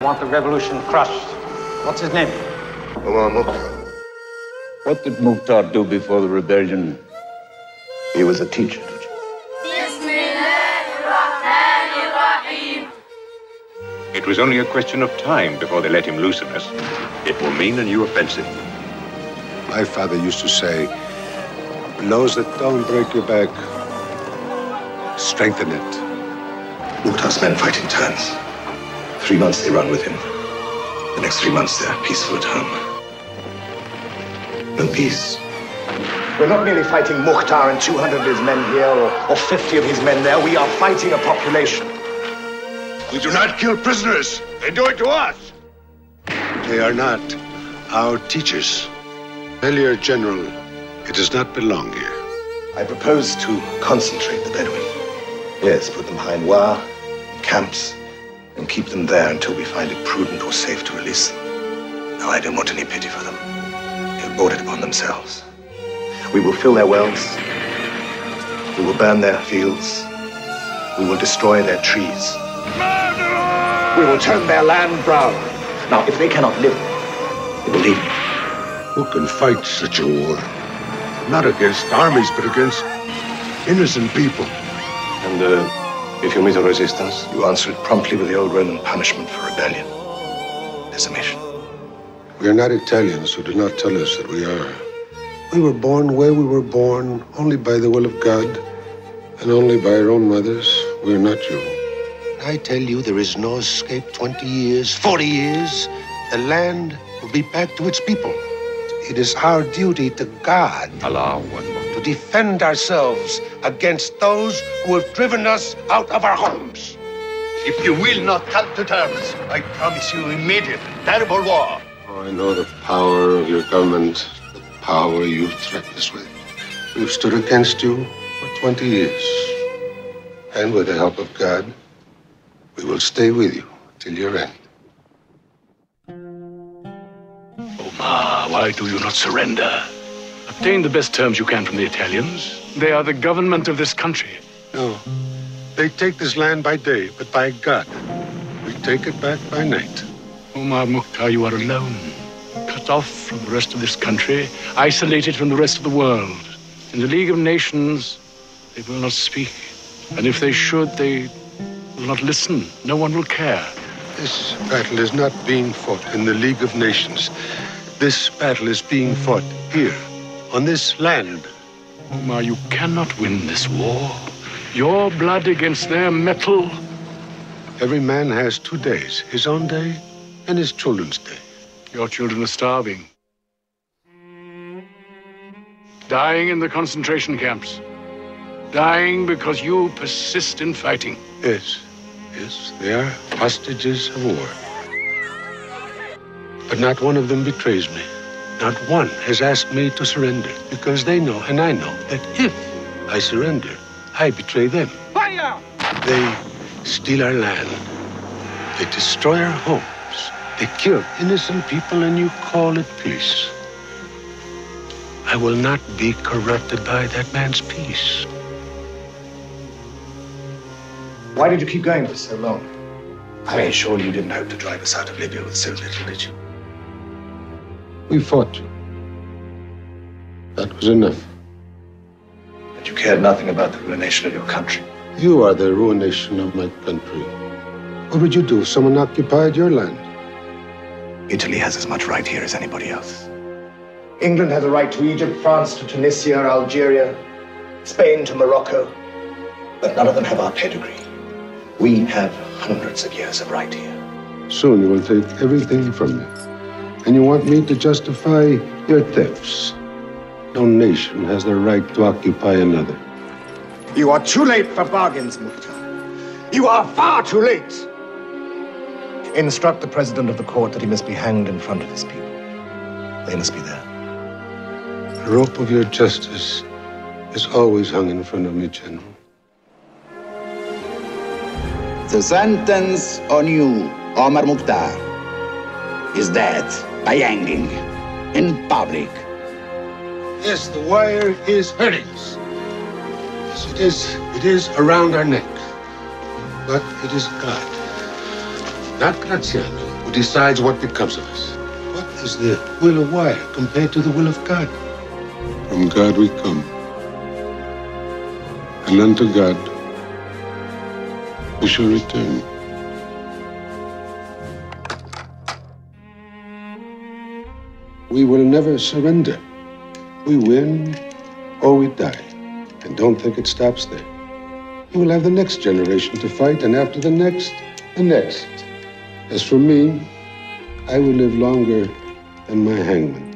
I want the revolution crushed. What's his name? Omar Mukhtar. What did Mukhtar do before the rebellion? He was a teacher. It was only a question of time before they let him loose on us. It will mean a new offensive. My father used to say, blows that don't break your back, strengthen it. Mukhtar's men fight in turns. 3 months they run with him. The next 3 months they're peaceful at home. No peace. We're not merely fighting Mukhtar and 200 of his men here or 50 of his men there. We are fighting a population. We do not kill prisoners. They do it to us. They are not our teachers. Failure, General, it does not belong here. I propose to concentrate the Bedouin. Yes, put them behind wire, in camps, and keep them there until we find it prudent or safe to release them. No, I don't want any pity for them. They have brought it upon themselves. We will fill their wells. We will burn their fields. We will destroy their trees. We will turn their land brown. Now, if they cannot live, They will leave. Who can fight such a war? Not against armies, but against innocent people. And if you meet a resistance, you answer it promptly with the old Roman punishment for rebellion. Decimation. We are not Italians, so do not tell us that we are. We were born where we were born, only by the will of God, and only by our own mothers. We are not you. I tell you, there is no escape. 20 years, 40 years, the land will be back to its people. It is our duty to God. Allah one more. To defend ourselves against those who have driven us out of our homes. If you will not come to terms, I promise you immediate, terrible war. Oh, I know the power of your government, the power you threaten us with. We've stood against you for 20 years. And with the help of God, we will stay with you till your end. Omar, why do you not surrender? Obtain the best terms you can from the Italians. They are the government of this country. No. They take this land by day, but by God, we take it back by night. Omar Mukhtar, you are alone. Cut off from the rest of this country, isolated from the rest of the world. In the League of Nations, they will not speak. And if they should, they will not listen. No one will care. This battle is not being fought in the League of Nations. This battle is being fought here, on this land. Omar, you cannot win this war. Your blood against their metal. Every man has 2 days, his own day and his children's day. Your children are starving. Dying in the concentration camps. Dying because you persist in fighting. Yes, they are hostages of war. But not one of them betrays me. Not one has asked me to surrender, because they know, and I know, that if I surrender, I betray them. fire! They steal our land. They destroy our homes. They kill innocent people, and you call it peace. I will not be corrupted by that man's peace. Why did you keep going for so long? I mean, surely you didn't hope to drive us out of Libya with so little, did you? We fought you. That was enough. But you cared nothing about the ruination of your country. You are the ruination of my country. What would you do if someone occupied your land? Italy has as much right here as anybody else. England has a right to Egypt, France to Tunisia, Algeria, Spain to Morocco. But none of them have our pedigree. We have hundreds of years of right here. Soon you will take everything from me. And you want me to justify your thefts. No nation has the right to occupy another. You are too late for bargains, Mukhtar. You are far too late. Instruct the president of the court that he must be hanged in front of his people. They must be there. The rope of your justice is always hung in front of me, General. The sentence on you, Omar Mukhtar, is death by hanging in public. Yes, the wire is hurting us. Yes, it is around our neck. But it is God, not Graziani, who decides what becomes of us. What is the will of wire compared to the will of God? From God we come, and unto God we shall return. We will never surrender. We win or we die. And don't think it stops there. You will have the next generation to fight, and after the next, the next. As for me, I will live longer than my hangman.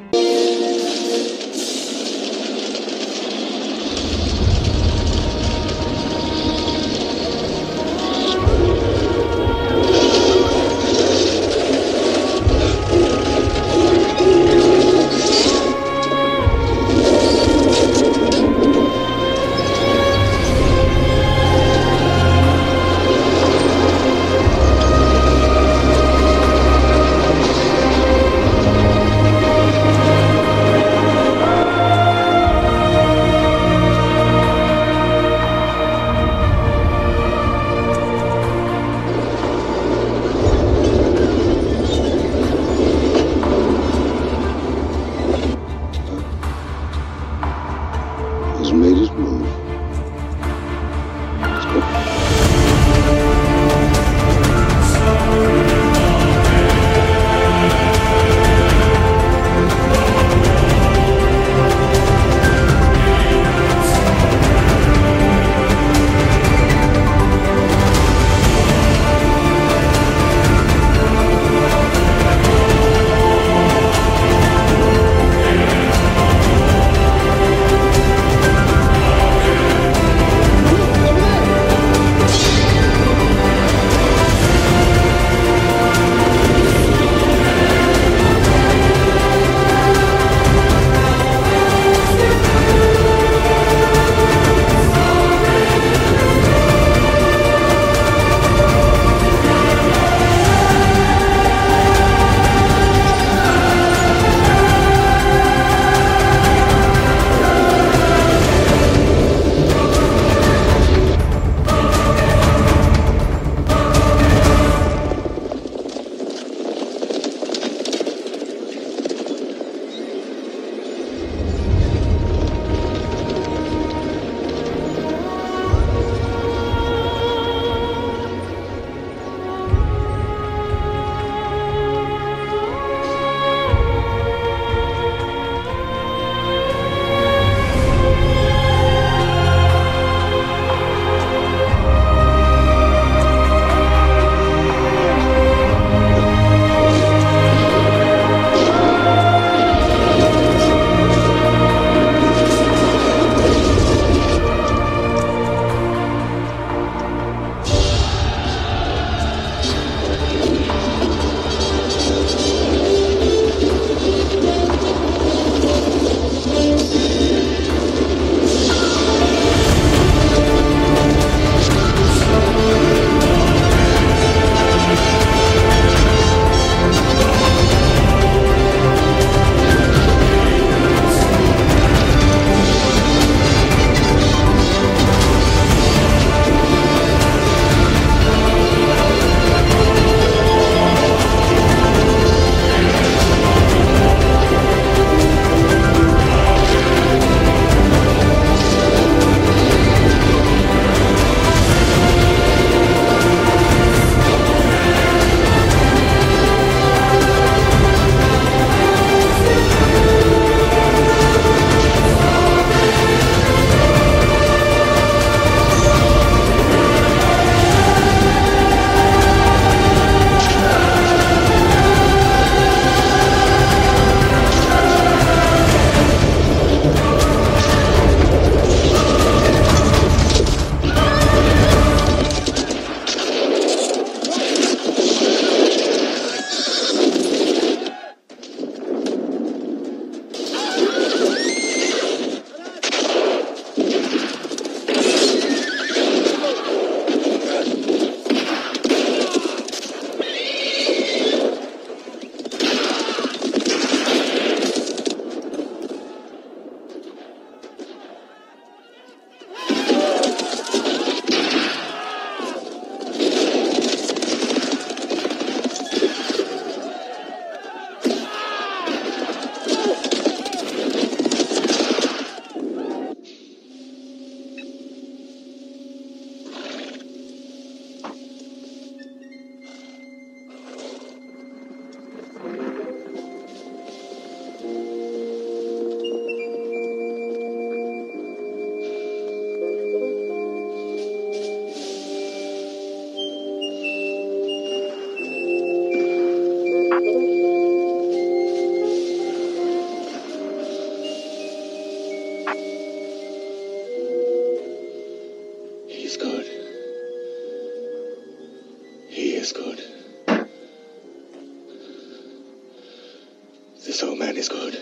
This old man is good.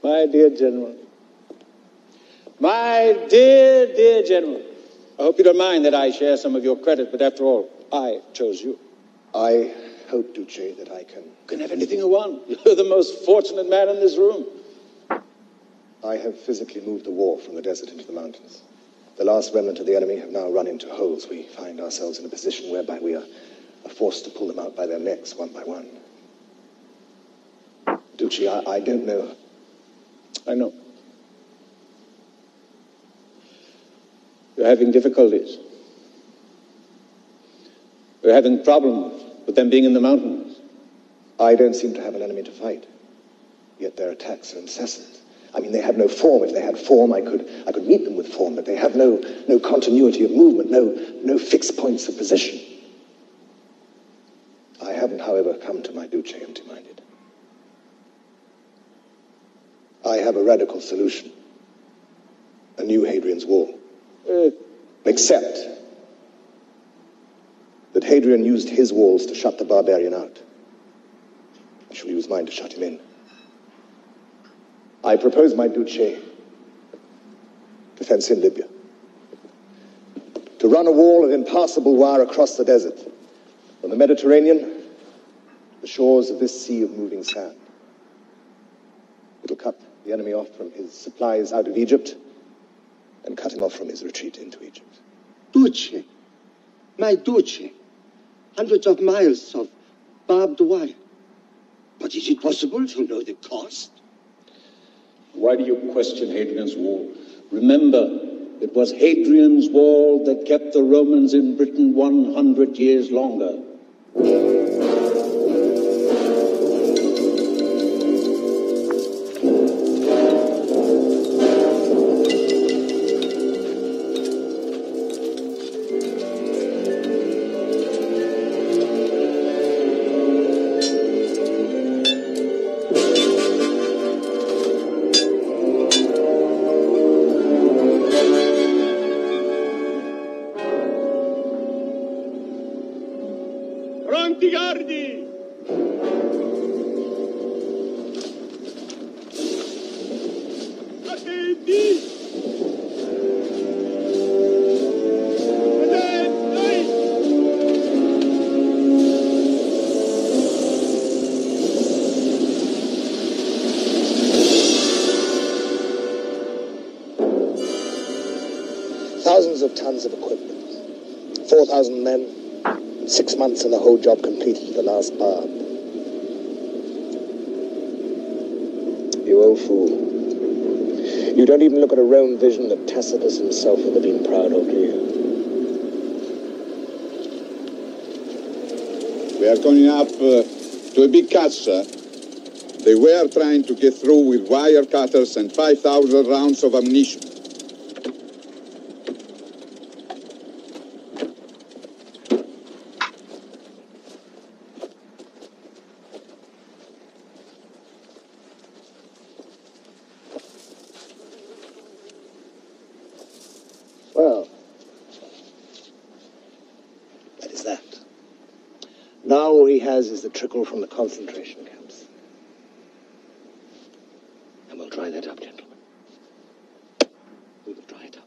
My dear General. My dear, dear General. I hope you don't mind that I share some of your credit, but after all, I chose you. I hope, Duce, that I can have anything I want. You're the most fortunate man in this room. I have physically moved the war from the desert into the mountains. The last remnant of the enemy have now run into holes. We find ourselves in a position whereby we are forced to pull them out by their necks one by one. Duce, I don't know. I know. You're having difficulties. You're having problems with them being in the mountains. I don't seem to have an enemy to fight. Yet their attacks are incessant. I mean, they have no form. If they had form, I could meet them with form, but they have no continuity of movement, no fixed points of position. I haven't, however, come to my Duce empty-minded. I have a radical solution. A new Hadrian's Wall. Except that Hadrian used his walls to shut the barbarian out. I shall use mine to shut him in. I propose, my Duce, to fence in Libya. To run a wall of impassable wire across the desert. From the Mediterranean, the shores of this sea of moving sand. It'll cut the enemy off from his supplies out of Egypt and cut him off from his retreat into Egypt. Duce, my Duce, hundreds of miles of barbed wire. But is it possible to know the cost? Why do you question Hadrian's Wall? Remember, it was Hadrian's Wall that kept the Romans in Britain 100 years longer. Thousands of tons of equipment. 4,000 men. 6 months and the whole job completed to the last barb. You old fool. You don't even look at a Rome vision that Tacitus himself would have been proud of, do you? We are coming up to a big catch, sir. They were trying to get through with wire cutters and 5,000 rounds of ammunition. Well, that is that. Now all he has is the trickle from the concentration camps. And we'll dry that up, gentlemen. We will dry it up.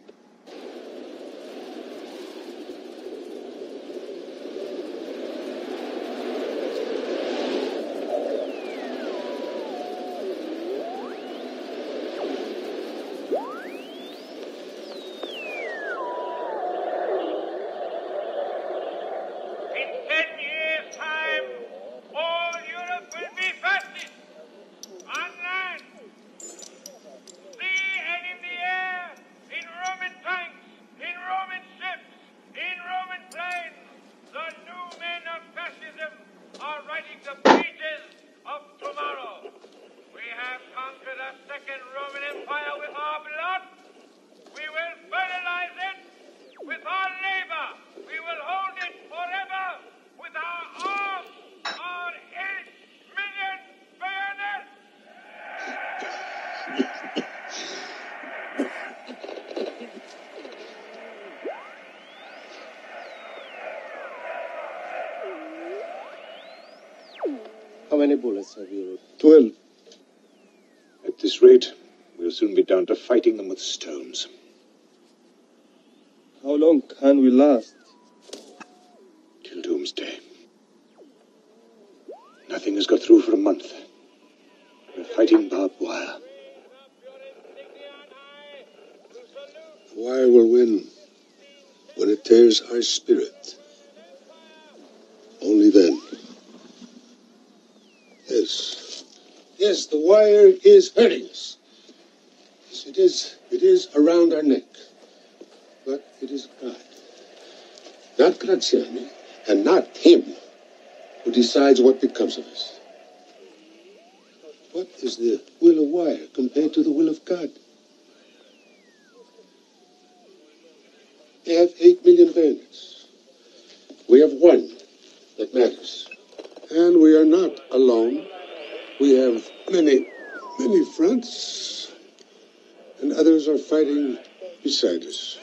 many bullets have you? 12. At this rate, we'll soon be down to fighting them with stones. How long can we last? Till doomsday. Nothing has got through for a month. We're fighting barbed wire. The wire will win when it tears our spirit. Only then. Yes. Yes, the wire is hurting us. Yes, it is. It is around our neck. But it is God, not Graziani, and not him, who decides what becomes of us. What is the will of wire compared to the will of God? They have 8 million bayonets. We have one that matters. And we are not alone. We have many fronts, and others are fighting beside us.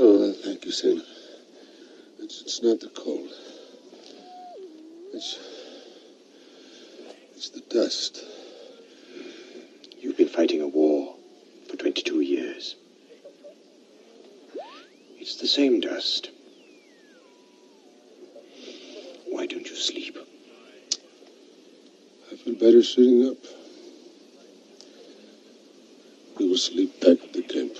Oh, thank you, Senator. It's not the cold. It's the dust. You've been fighting a war for 22 years. It's the same dust. Why don't you sleep? I feel better sitting up. We will sleep back at the camp.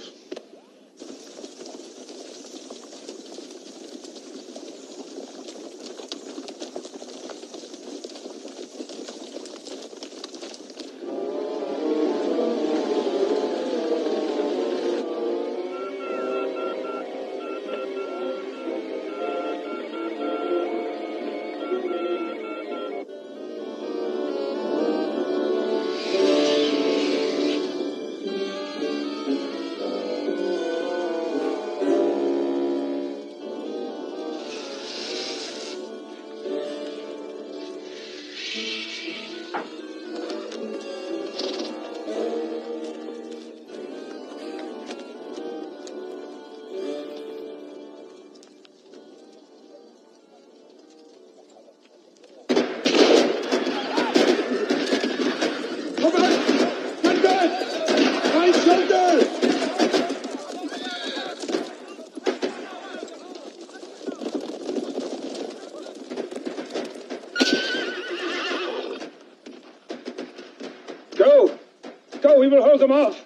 Go, we will hold them off.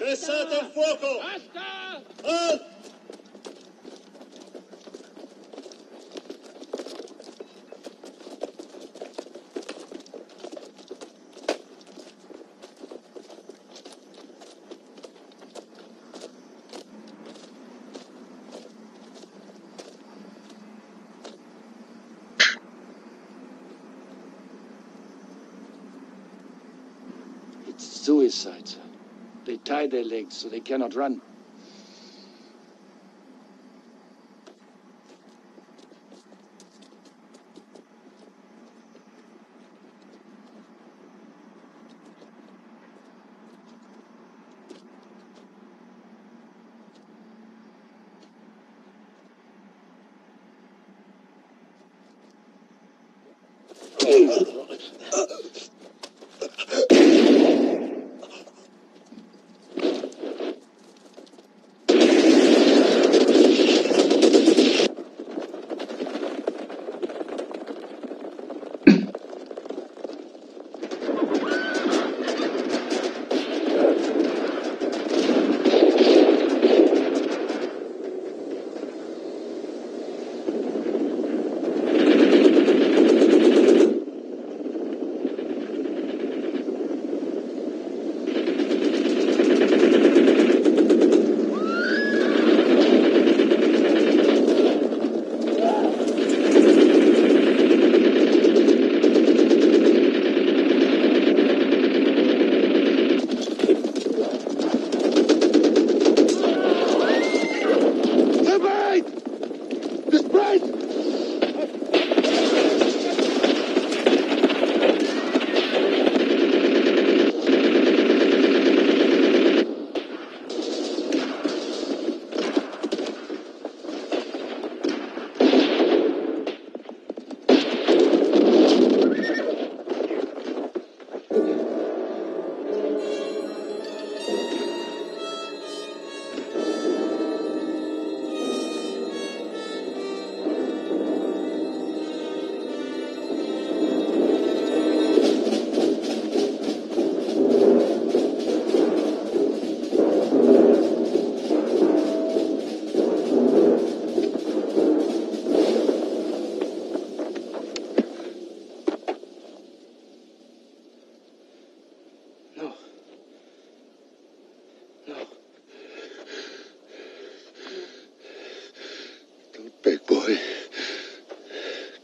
Cessate il fuoco! Basta! Halt! suicides. They tie their legs so they cannot run.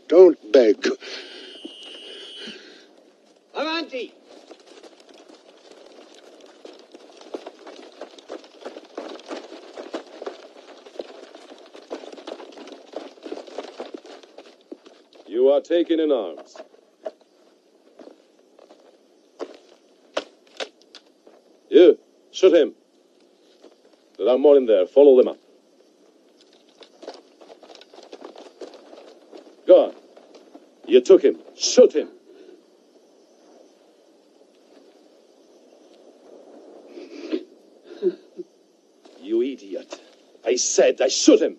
Don't beg. Avanti! You are taken in arms. You, shoot him. There are more in there. Follow them up. Go on. You took him. Shoot him. You idiot. I said I shoot him.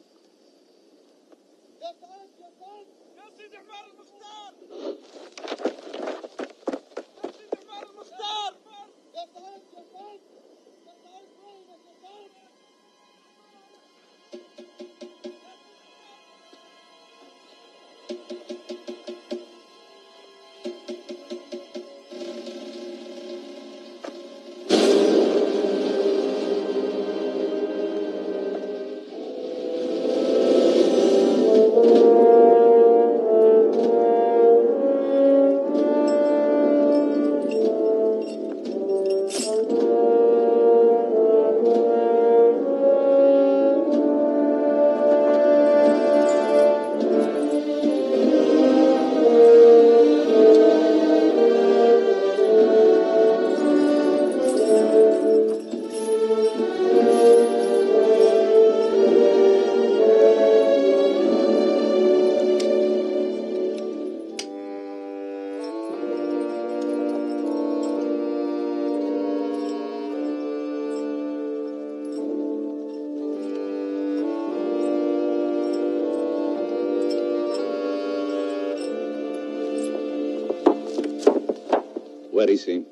Where is he?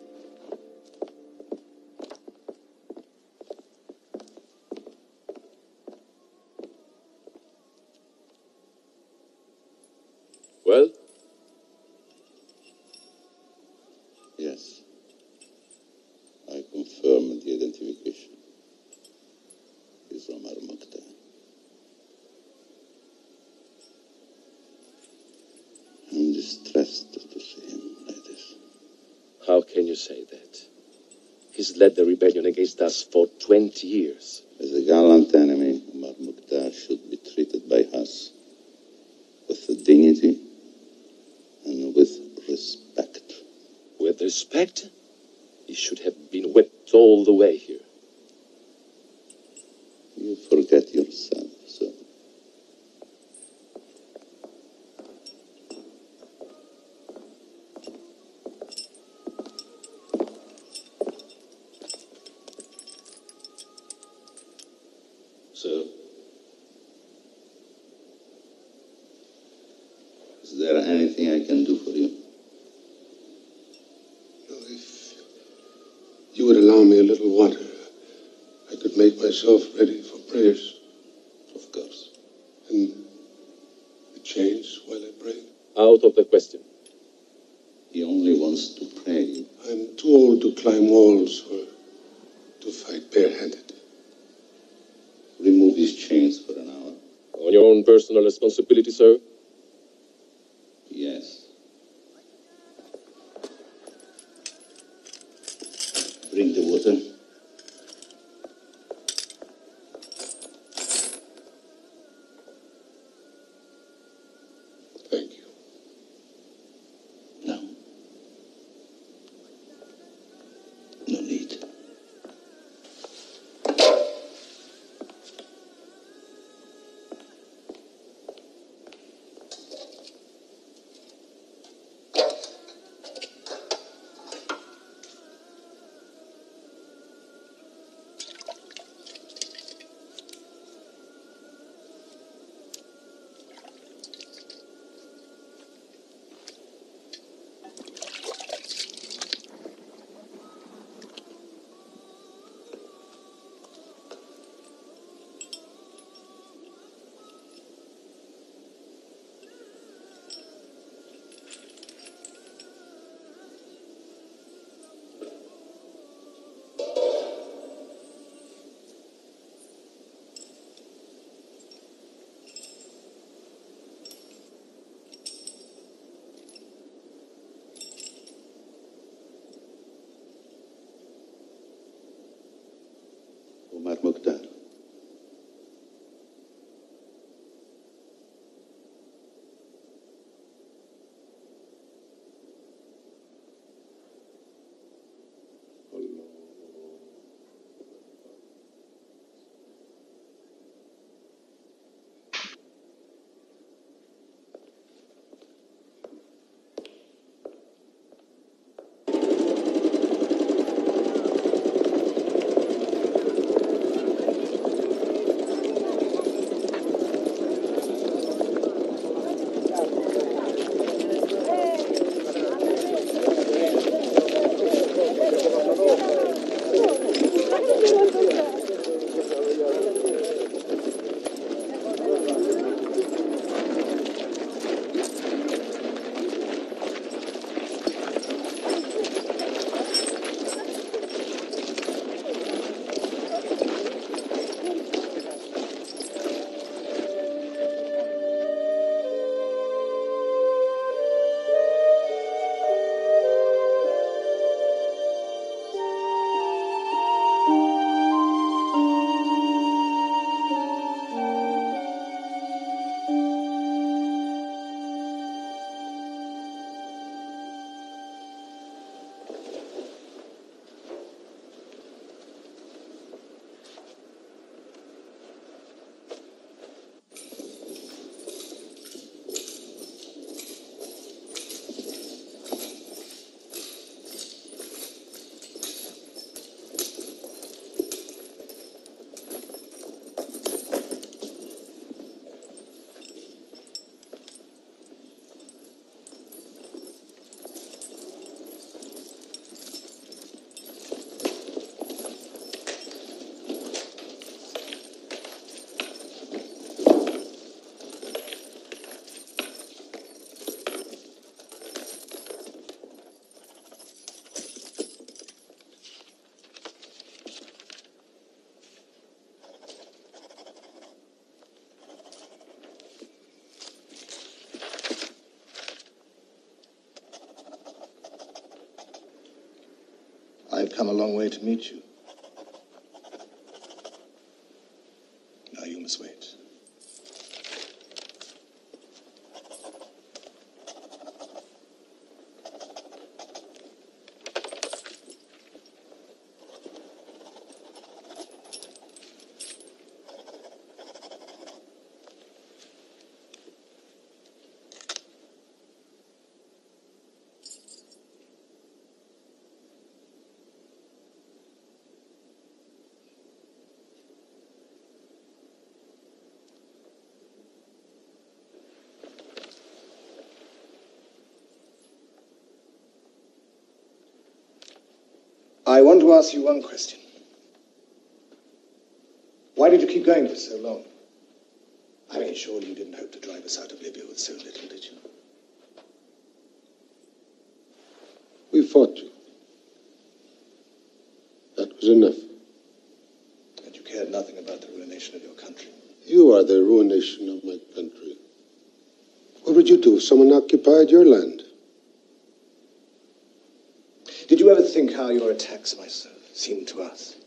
Well? Yes. I confirm the identification. It's Omar Mukhtar. I'm distressed to see him like this. How can you say that? He's He's led the rebellion against us for 20 years. As a gallant enemy, Omar Mukhtar should be treated by us with dignity and with respect. With respect? He should have been whipped all the way here. You forget yourself, sir. Sir, is there anything I can do for you? If you would allow me a little water, I could make myself ready for prayers. Of course. And the chains while I pray? Out of the question. He only wants to pray. I'm too old to climb walls or to fight barehanded. Remove his chains for an hour. On your own personal responsibility, sir? Yes. Bring the water. Thank you. No. No need. I've come a long way to meet you. Now you must wait. I want to ask you one question. Why did you keep going for so long? I mean, surely you didn't hope to drive us out of Libya with so little, did you? We fought you. That was enough. And you cared nothing about the ruination of your country? You are the ruination of my country. What would you do if someone occupied your land? Did you ever think how your attacks might seem to us?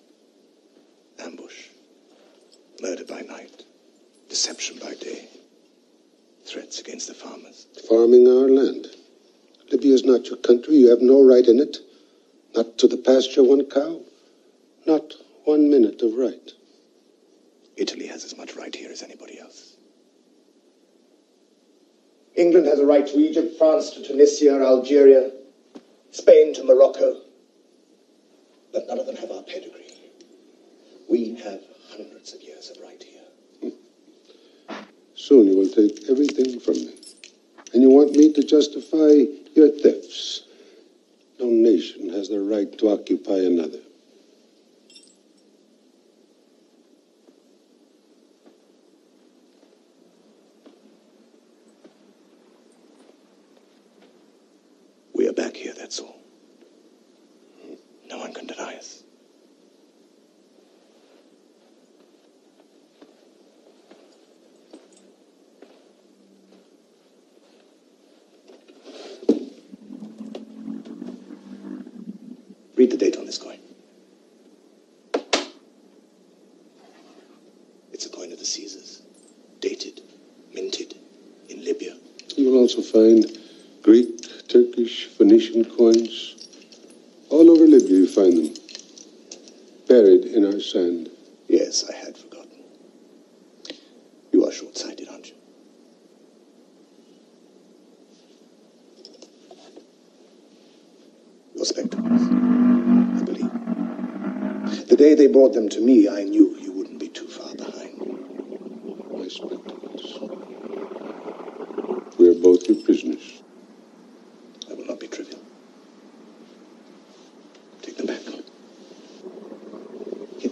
Ambush, murder by night, deception by day, threats against the farmers. Farming our land. Libya is not your country. You have no right in it. Not to the pasture one cow. Not 1 minute of right. Italy has as much right here as anybody else. England has a right to Egypt, France to Tunisia, Algeria, Spain to Morocco. But none of them have our pedigree. We have hundreds of years of right here. Soon you will take everything from me. And you want me to justify your thefts. No nation has the right to occupy another. We are back here, that's all. No one can deny us. Read the date on this coin. It's a coin of the Caesars. Dated, minted, in Libya. You will also find Greek, Turkish, Phoenician coins. All over Libya you find them. Buried in our sand. Yes, I had forgotten. You are short-sighted, aren't you? Your spectacles, I believe. The day they brought them to me, I knew you wouldn't be too far behind. My spectacles. We are both your prisoners. That will not be trivial. Take them back. Here.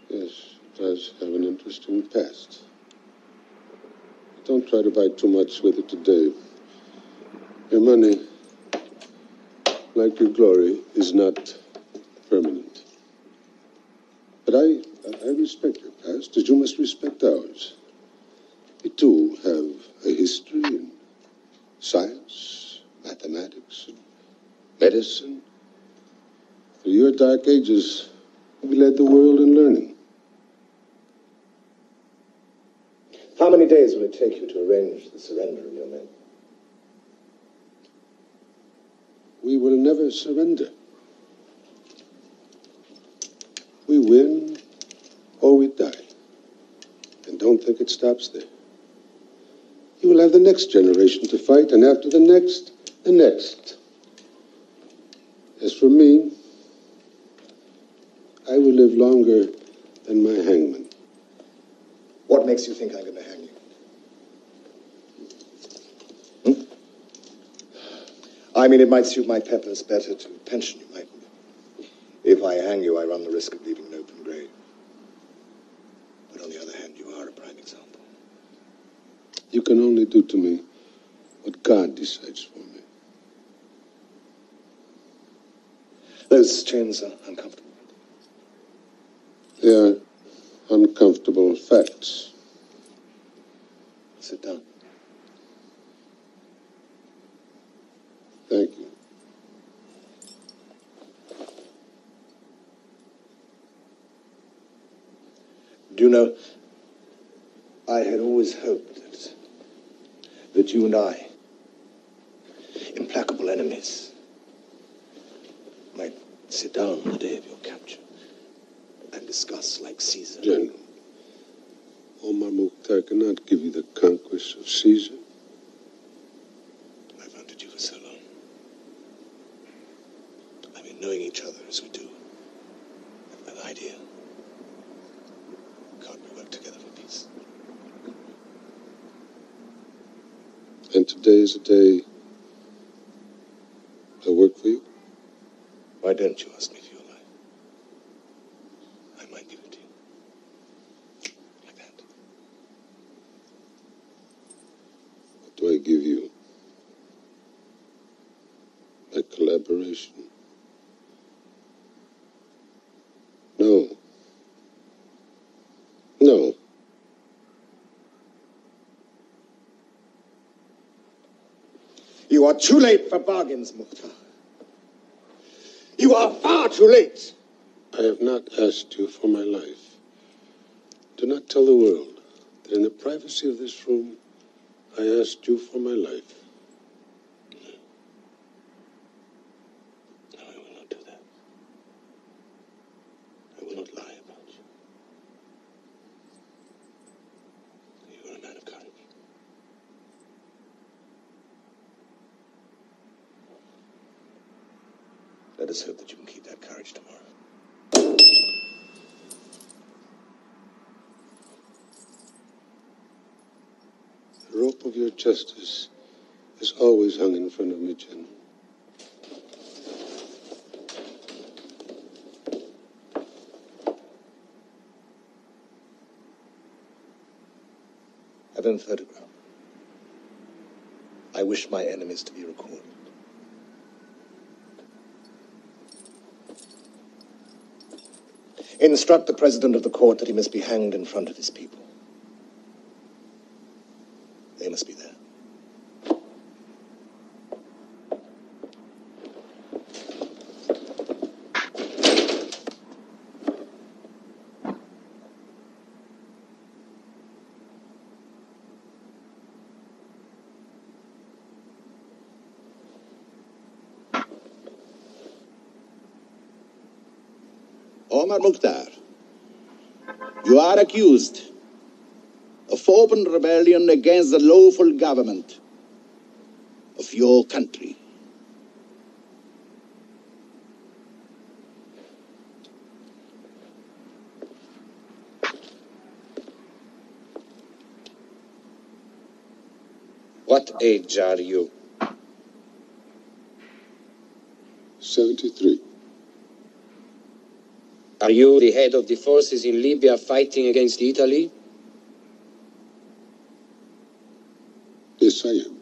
Yes, it does have an interesting past. Don't try to buy too much with it today. Your money, like your glory, is not permanent. But I respect your past, as you must respect ours. We too have a history in science, mathematics, and medicine. Through your dark ages, we led the world in learning. How many days will it take you to arrange the surrender of your men? We will never surrender. We win or we die. And don't think it stops there. You will have the next generation to fight, and after the next, the next. As for me, I will live longer than my hangman. What makes you think I'm going to hang you? I mean, it might suit my peppers better to pension you, mightn't it? If I hang you, I run the risk of leaving an open grave. But on the other hand, you are a prime example. You can only do to me what God decides for me. Those Those chains are uncomfortable. They are uncomfortable facts. Sit down. Thank you. Do you know, I had always hoped that you and I, implacable enemies, might sit down on the day of your capture and discuss like Caesar. General, Omar Mukhtar cannot give you the conquest of Caesar. I've hunted you for so long. I mean, knowing each other as we do, I've an idea. Can't we work together for peace? And today is a day to work for you? Why don't you ask me for your life? I might give it to you. Like that. What do I give you? A collaboration? No. No. You are too late for bargains, Mukhtar. You are far too late. I have not asked you for my life. Do not tell the world that in the privacy of this room, I asked you for my life. No, I will not do that. I will not lie about you. You are a man of courage. Let us hope that you can keep that courage tomorrow. The rope of your justice is always hung in front of me, General. Have him photographed. I wish my enemies to be recorded. Instruct the president of the court that he must be hanged in front of his people. They must be there. Omar Mukhtar, you are accused of open rebellion against the lawful government of your country. What age are you? 73. Are you the head of the forces in Libya fighting against Italy? Yes, I am.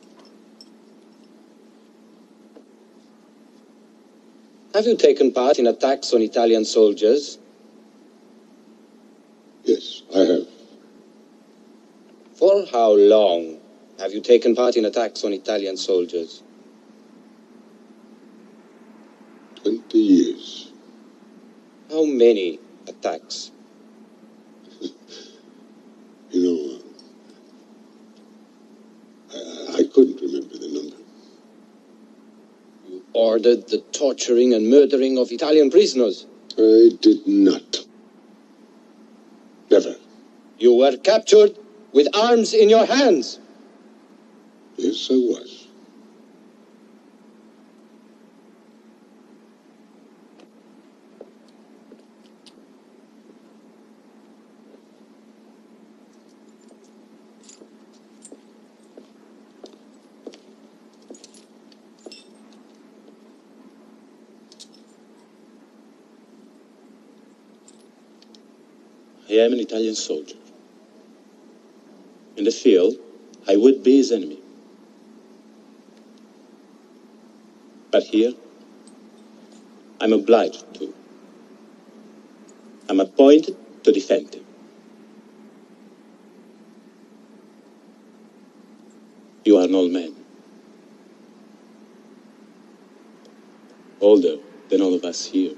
Have you taken part in attacks on Italian soldiers? Yes, I have. For how long have you taken part in attacks on Italian soldiers? 20 years. How many attacks? You know, I couldn't remember the number. You ordered the torturing and murdering of Italian prisoners? I did not. Never. You were captured with arms in your hands? Yes, I was. I am an Italian soldier. In the field, I would be his enemy. But here, I'm obliged to. I'm appointed to defend him. You are an old man. Older than all of us here.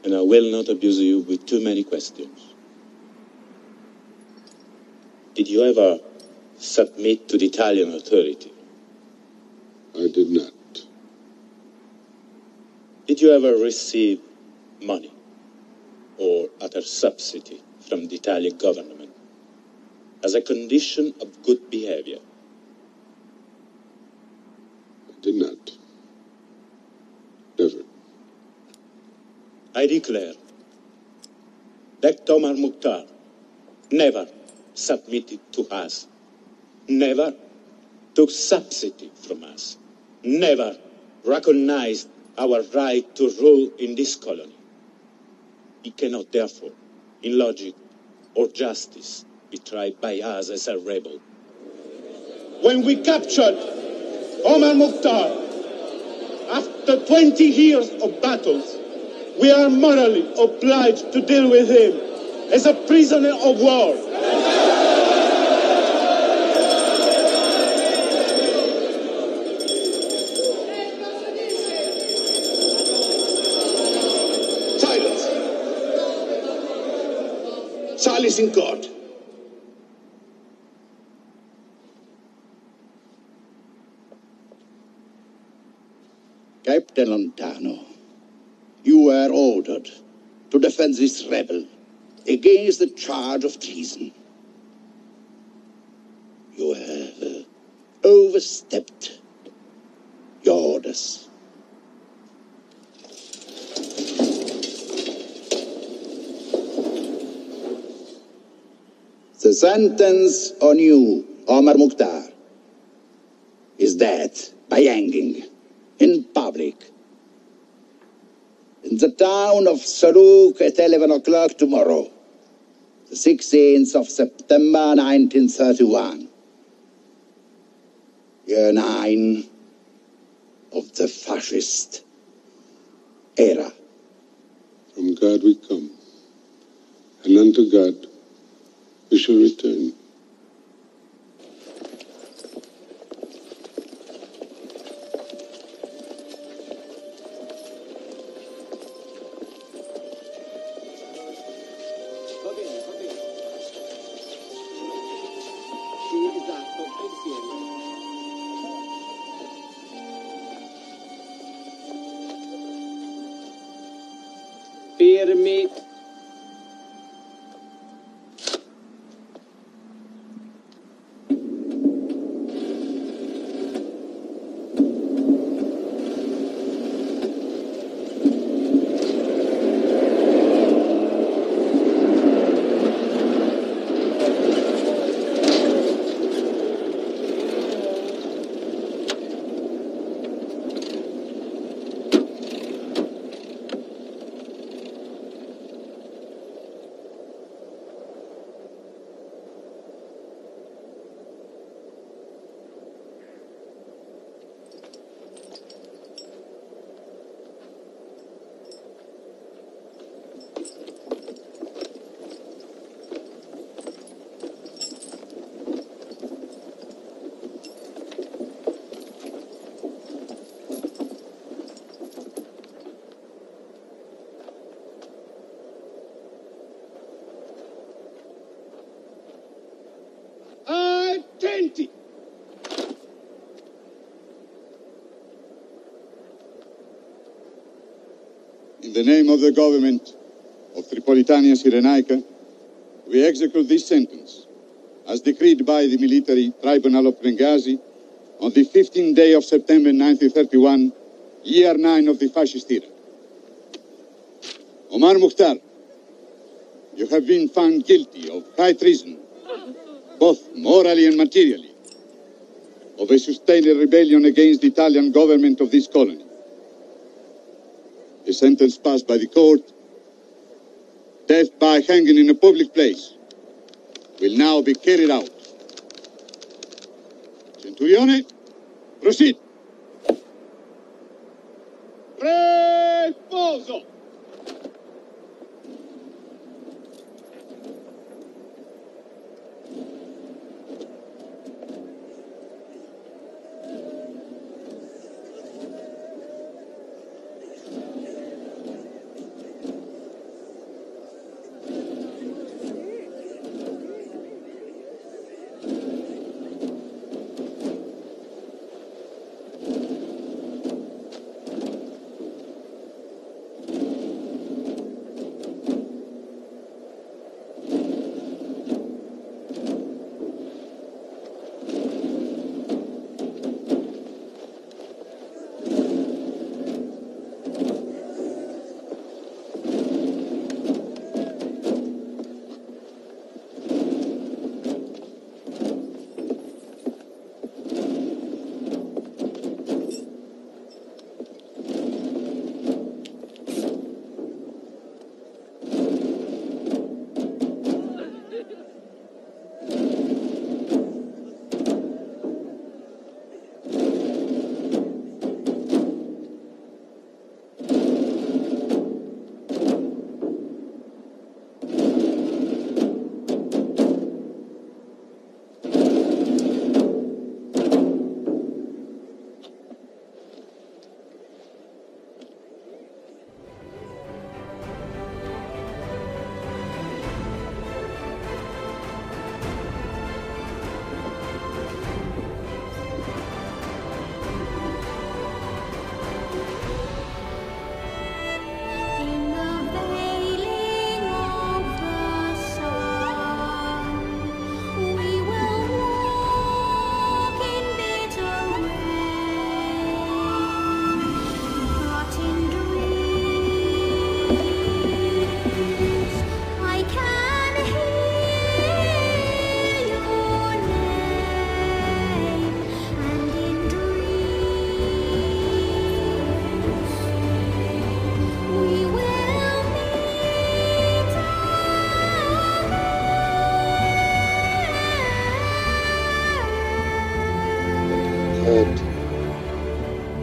And I will not abuse you with too many questions. Did you ever submit to the Italian authority? I did not. Did you ever receive money or other subsidy from the Italian government as a condition of good behavior? I did not. Never. I declare that Omar Mukhtar never submitted to us, never took subsidy from us, never recognized our right to rule in this colony. He cannot, therefore, in logic or justice, be tried by us as a rebel. When we captured Omar Mukhtar, after 20 years of battles, we are morally obliged to deal with him as a prisoner of war. Silence! Silence in court. Captain Lontano, you were ordered to defend this rebel against the charge of treason. You have overstepped your orders. The sentence on you, Omar Mukhtar, is death by hanging in public in the town of Saruq at 11 o'clock tomorrow, the 16th of September 1931, year 9 of the fascist era. From God we come, and unto God we shall return. Fermi. Attenti! In the name of the government of Tripolitania Cyrenaica, we execute this sentence, as decreed by the military tribunal of Benghazi on the 15th day of September 1931, year 9 of the fascist era. Omar Mukhtar, you have been found guilty of high treason, both morally and materially, of a sustained rebellion against the Italian government of this colony. The sentence passed by the court, death by hanging in a public place, will now be carried out. Centurione, proceed. Pray! Applauso!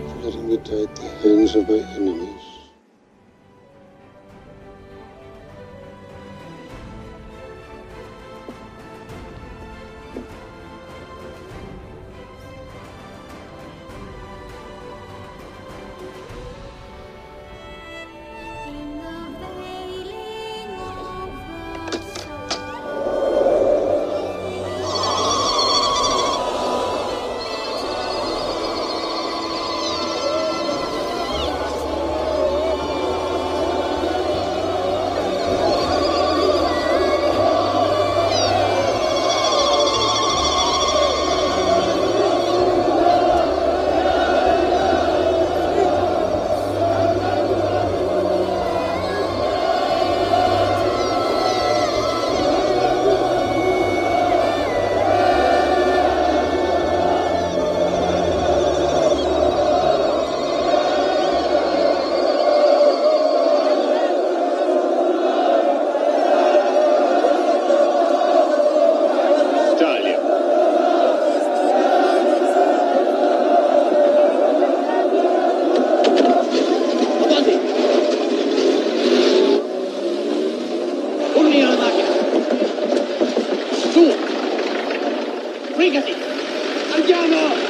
For letting me die at the hands of my enemies. Brigati! Andiamo!